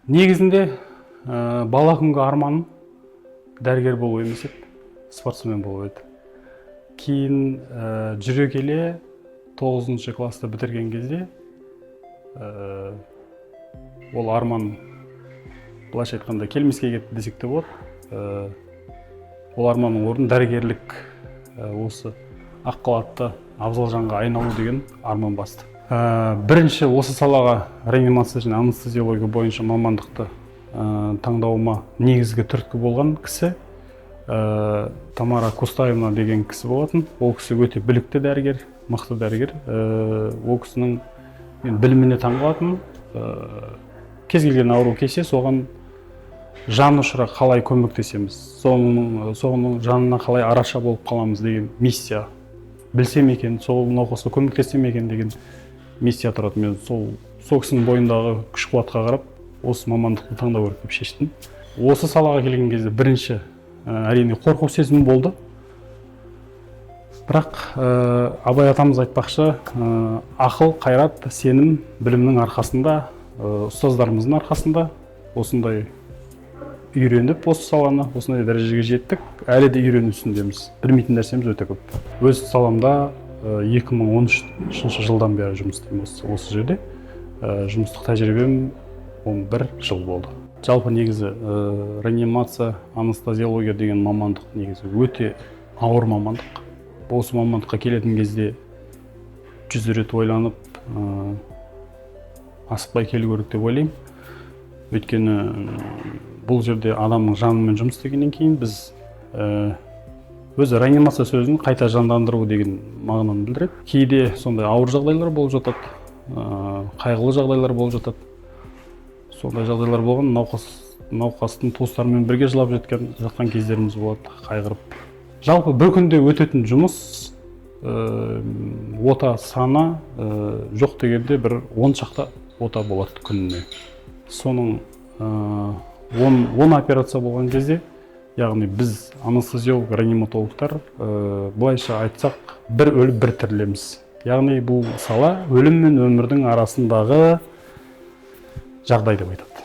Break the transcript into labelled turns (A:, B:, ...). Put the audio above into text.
A: Негізінде бала күнгі арманым дәрігер болу емес еді, спортсмен болу еді. Кейін жүре келе 9 класты бітірген кезде ол арман былайша айтқанда келмеске кетті десек те болады. Ол арманның орнын дәрігерлік осы ақ халатты абзал жанға айналу деген арман басты. Бірінші осы салаға реанимация және анестезиология бойынша мамандықты таңдауыма негізгі түрткі болған кісі Тамара Кустаевна деген кісі болатын. Ол кісі өте білікті дәрігер, мықты дәрігер. Ол кісінің біліміне таңғалатын. Кез келген ауру келсе, соған жан ұшыра қалай көмектесеміз, соның жанына қалай араша болып қаламыз деген миссия. Білсем екен, сол науқасқа көмектессем екен деген миссия тұрады. Мен сол кісінің бойындағы күш қуатқа қарап, осы мамандықты таңдау керек деп шештім. Осы салаға келген кезде бірінші әрине қорқу сезімі болды. Бірақ Абай атамыз айтпақшы, ақыл, қайрат, сенім, білімнің арқасында, ұстаздарымыздың арқасында осындай үйреніп, осы саланы осындай дәрежеге жеттік. Әлі де үйрену үстіндеміз. Білмейтін нәрсеміз өте көп. Өз саламда 2013 жылдан бері жұмыс істеймін осы жерде. Жұмыстық тәжірибем 11 жыл болды. Жалпы негізі реанимация, анестезиология деген мамандық негізі өте ауыр мамандық. Осы мамандыққа келетін кезде 100 рет ойланып, асықпай келу керек деп ойлаймын. Өйткені бұл жерде адамның жанымен жұмыс істегеннен кейін біз өзі реанимация сөзін қайта жандандыру деген мағынаны білдіреді. Кейде сондай ауыр жағдайлар болып жатады, қайғылы жағдайлар болып жатады. Сондай жағдайлар болған, науқастың туыстарымен бірге жылап жатқан кездеріміз болады, қайғырып. Жалпы бір күнде өтетін жұмыс, ота саны жоқ дегенде бір 10 шақты ота болады күніне. Соның 10 операция болған кезде, яғни біз анестезиолог, реаниматологтар былайша айтсақ, бір өліп бір тірілеміз. Яғни бұл сала өлім мен өмірдің арасындағы жағдай деп айтады.